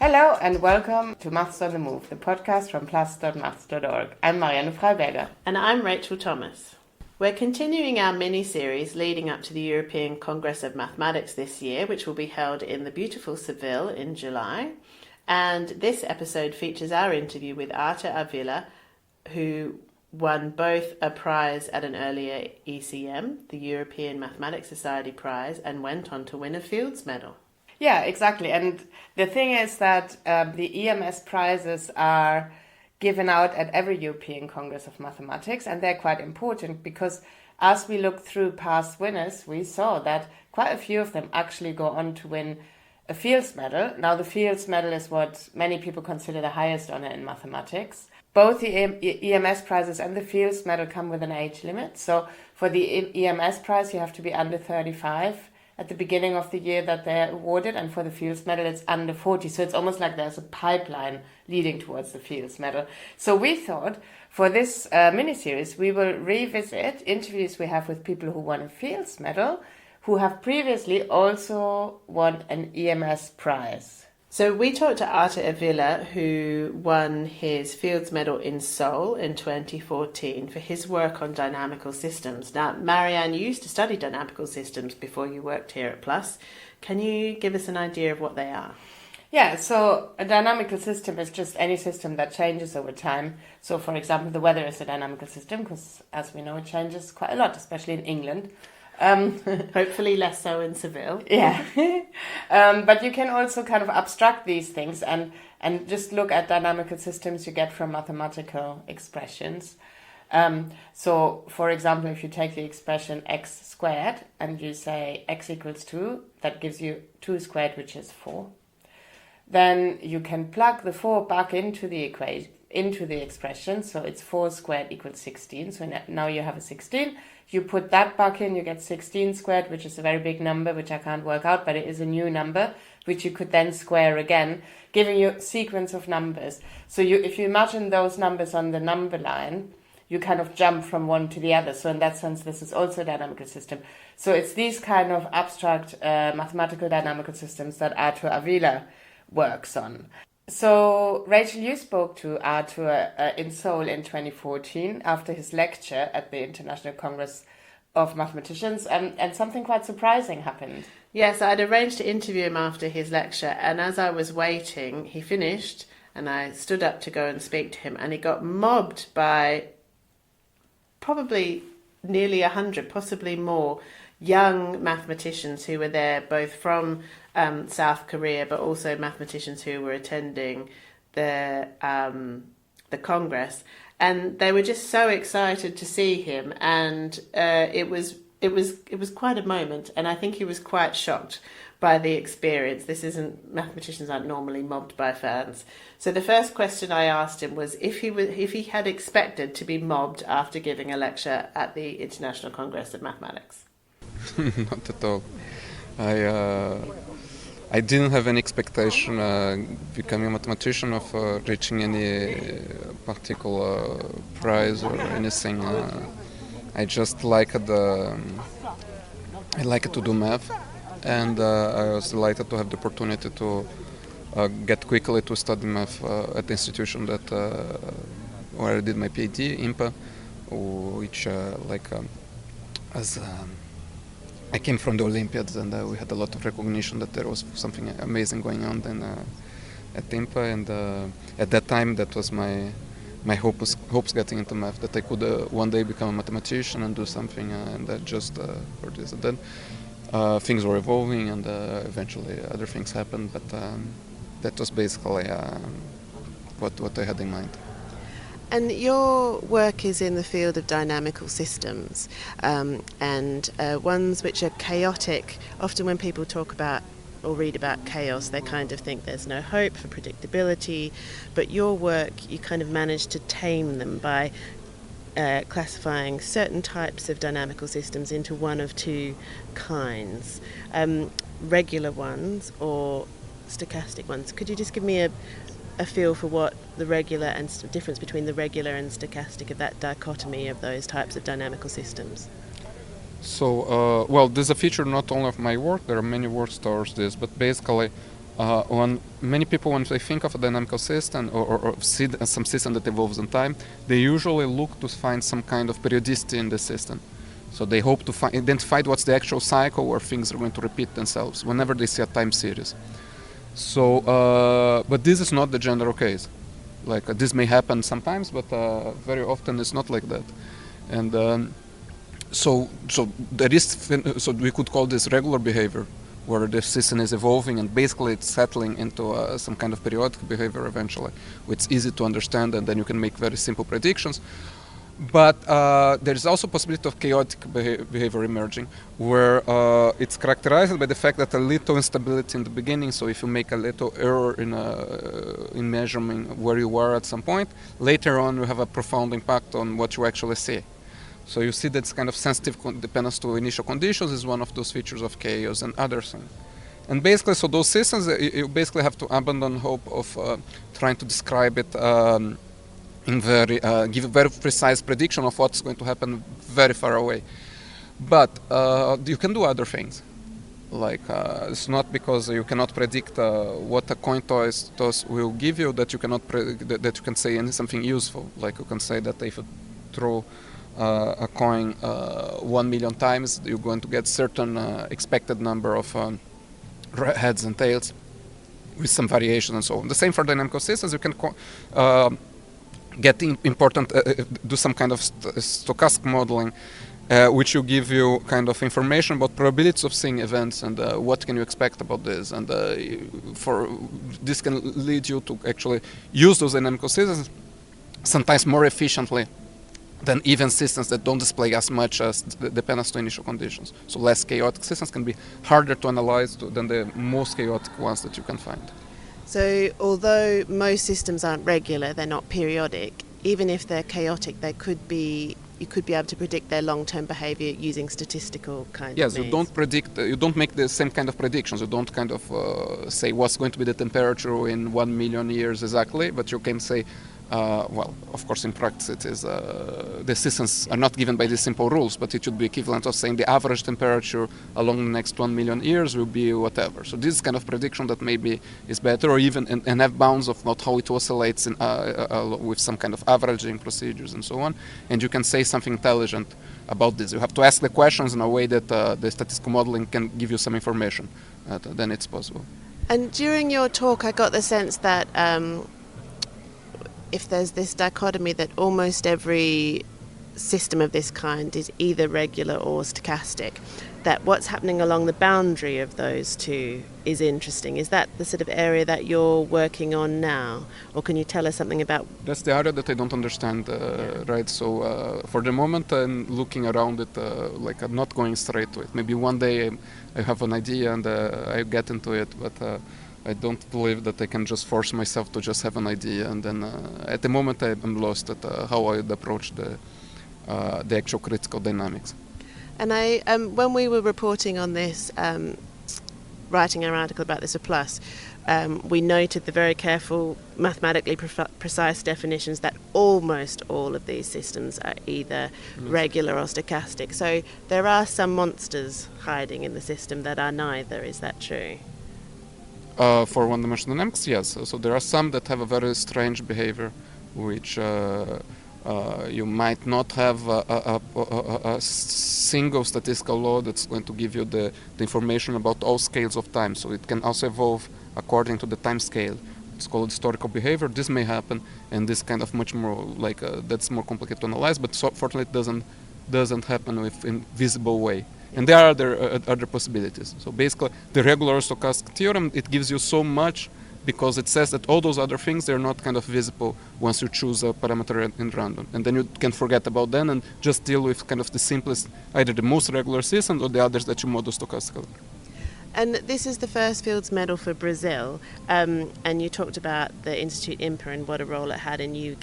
Hello and welcome to Maths on the Move, the podcast from plus.maths.org. I'm Marianne Freiberger. And I'm Rachel Thomas. We're continuing our mini-series leading up to the European Congress of Mathematics this year, which will be held in the beautiful Seville in July. And this episode features our interview with Artur Avila, who won both a prize at an earlier ECM, the European Mathematics Society Prize, and went on to win a Fields Medal. Yeah, exactly. And the thing is that the EMS prizes are given out at every European Congress of Mathematics, and they're quite important because as we looked through past winners, we saw that quite a few of them actually go on to win a Fields Medal. Now, the Fields Medal is what many people consider the highest honor in mathematics. Both the EMS prizes and the Fields Medal come with an age limit. So for the EMS prize, you have to be under 35 at the beginning of the year that they're awarded, and for the Fields Medal, it's under 40. So it's almost like there's a pipeline leading towards the Fields Medal. So we thought for this mini-series, we will revisit interviews we have with people who won a Fields Medal, who have previously also won an EMS prize. So we talked to Artur Avila, who won his Fields Medal in Seoul in 2014 for his work on dynamical systems. Now, Marianne, you used to study dynamical systems before you worked here at PLUS. Can you give us an idea of what they are? Yeah, so a dynamical system is just any system that changes over time. So, for example, the weather is a dynamical system because, as we know, it changes quite a lot, especially in England. Hopefully less so in Seville. Yeah. But you can also kind of abstract these things and just look at dynamical systems you get from mathematical expressions. So, for example, if you take the expression x squared and you say x equals 2, that gives you 2 squared, which is 4. Then you can plug the 4 back into the equation, into the expression. So it's 4 squared equals 16. So now you have a 16. You put that back in, you get 16 squared, which is a very big number, which I can't work out, but it is a new number, which you could then square again, giving you a sequence of numbers. So if you imagine those numbers on the number line, you kind of jump from one to the other. So in that sense, this is also a dynamical system. So it's these kind of abstract mathematical dynamical systems that Artur Avila works on. So, Rachel, you spoke to Artur in Seoul in 2014 after his lecture at the International Congress of Mathematicians, and something quite surprising happened. Yes, I'd arranged to interview him after his lecture, and as I was waiting, he finished, and I stood up to go and speak to him, and he got mobbed by probably nearly 100, possibly more, young mathematicians who were there, both from South Korea, but also mathematicians who were attending the Congress, and they were just so excited to see him, and it was quite a moment, and I think he was quite shocked by the experience. Mathematicians aren't normally mobbed by fans. So the first question I asked him was if he had expected to be mobbed after giving a lecture at the International Congress of Mathematics. Not at all. I didn't have any expectation becoming a mathematician of reaching any particular prize or anything. I just liked to do math, and I was delighted to have the opportunity to get quickly to study math at the institution where I did my PhD, IMPA, which I came from the Olympiads, and we had a lot of recognition that there was something amazing going on then at IMPA, and at that time that was my hopes getting into math, that I could one day become a mathematician and do something, and that just for this. And then things were evolving, and eventually other things happened, but that was basically what I had in mind. And your work is in the field of dynamical systems, and ones which are chaotic. Often when people talk about or read about chaos, they kind of think there's no hope for predictability, but your work, you kind of manage to tame them by classifying certain types of dynamical systems into one of two kinds, regular ones or stochastic ones. Could you just give me a feel for what the regular and difference between the regular and stochastic, of that dichotomy of those types of dynamical systems? So, well, this is a feature not only of my work, there are many works towards this, but basically When many people, when they think of a dynamical system or see some system that evolves in time, they usually look to find some kind of periodicity in the system. So they hope to identify what's the actual cycle where things are going to repeat themselves whenever they see a time series. So, but this is not the general case. Like this may happen sometimes, but very often it's not like that. And so there is, so we could call this regular behavior, where the system is evolving and basically it's settling into some kind of periodic behavior eventually, which is easy to understand, and then you can make very simple predictions. But there is also possibility of chaotic behavior emerging, where it's characterized by the fact that a little instability in the beginning. So if you make a little error in measuring where you were at some point, later on you have a profound impact on what you actually see. So you see that kind of sensitive dependence to initial conditions is one of those features of chaos and other things. And basically, so those systems, you basically have to abandon hope of trying to describe it in give a very precise prediction of what's going to happen very far away. But you can do other things. Like it's not because you cannot predict what a coin toss will give you that you cannot that you can say something useful. Like you can say that if you throw a coin 1 million times, you're going to get certain expected number of heads and tails with some variation and so on. The same for dynamical systems. You can get important, do some kind of stochastic modeling, which will give you kind of information about probabilities of seeing events and what can you expect about this. And for this can lead you to actually use those dynamical systems sometimes more efficiently than even systems that don't display as much as the dependence to initial conditions. So less chaotic systems can be harder to analyze than the most chaotic ones that you can find. So although most systems aren't regular, they're not periodic, even if they're chaotic, you could be able to predict their long-term behavior using statistical kind of means. Yes, you don't predict, you don't make the same kind of predictions. You don't kind of say what's going to be the temperature in 1 million years exactly, but you can say, well, of course, in practice, it is the systems are not given by these simple rules, but it should be equivalent of saying the average temperature along the next 1 million years will be whatever. So this kind of prediction that maybe is better, or even and have bounds of not how it oscillates in, with some kind of averaging procedures and so on. And you can say something intelligent about this. You have to ask the questions in a way that the statistical modeling can give you some information. Then it's possible. And during your talk, I got the sense that if there's this dichotomy that almost every system of this kind is either regular or stochastic, that what's happening along the boundary of those two is interesting. Is that the sort of area that you're working on now? Or can you tell us something about... That's the area that I don't understand, right? So for the moment I'm looking around it, like I'm not going straight to it. Maybe one day I have an idea and I get into it, but I don't believe that I can just force myself to just have an idea, and then at the moment I'm lost at how I would approach the actual critical dynamics. And when we were reporting on this, writing our article about this plus, we noted the very careful, mathematically precise definitions that almost all of these systems are either regular or stochastic. So there are some monsters hiding in the system that are neither. Is that true? For one-dimensional dynamics, yes. So there are some that have a very strange behavior, which you might not have a single statistical law that's going to give you the information about all scales of time. So it can also evolve according to the time scale. It's called historical behavior. This may happen, and this kind of much more like that's more complicated to analyze. But fortunately, it doesn't happen with invisible way. And there are other possibilities. So basically, the regular stochastic theorem, it gives you so much because it says that all those other things, they're not kind of visible once you choose a parameter in random. And then you can forget about them and just deal with kind of the simplest, either the most regular systems or the others that you model stochastically. And this is the first Fields Medal for Brazil. And you talked about the Institute IMPA and what a role it had in you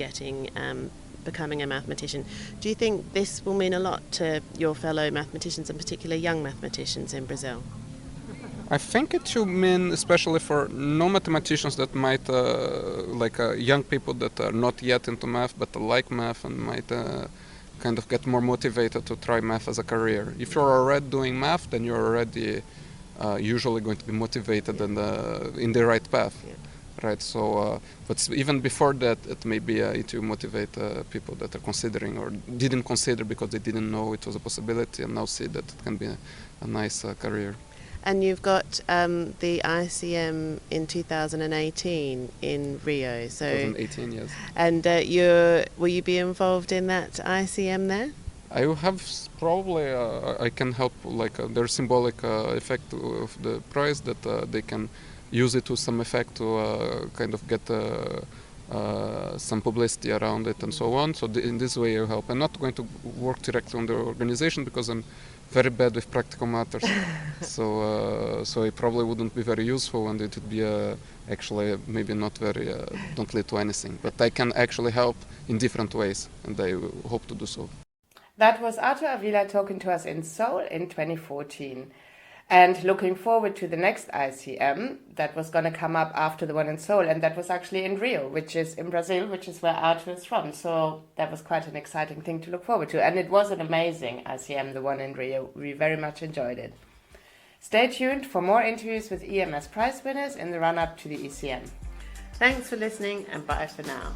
becoming a mathematician. Do you think this will mean a lot to your fellow mathematicians, and particularly young mathematicians in Brazil? I think it should mean, especially for non-mathematicians that might, young people that are not yet into math but like math and might kind of get more motivated to try math as a career. If you're already doing math, then you're already usually going to be motivated and in the right path. Yeah. Right, so but even before that, it may be to motivate people that are considering or didn't consider because they didn't know it was a possibility, and now see that it can be a nice career. And you've got the ICM in 2018 in Rio. So 2018, yes. And will you be involved in that ICM there? I will have probably I can help, like there's symbolic effect of the prize that they can use it to some effect to kind of get some publicity around it and so on. So in this way I help. I'm not going to work directly on the organization because I'm very bad with practical matters. So it probably wouldn't be very useful, and it would be actually maybe not very don't lead to anything. But I can actually help in different ways, and I hope to do so. That was Artur Avila talking to us in Seoul in 2014. And looking forward to the next ICM that was going to come up after the one in Seoul, and that was actually in Rio, which is in Brazil, which is where Artur is from. So that was quite an exciting thing to look forward to. And it was an amazing ICM, the one in Rio. We very much enjoyed it. Stay tuned for more interviews with EMS prize winners in the run-up to the ECM. Thanks for listening, and bye for now.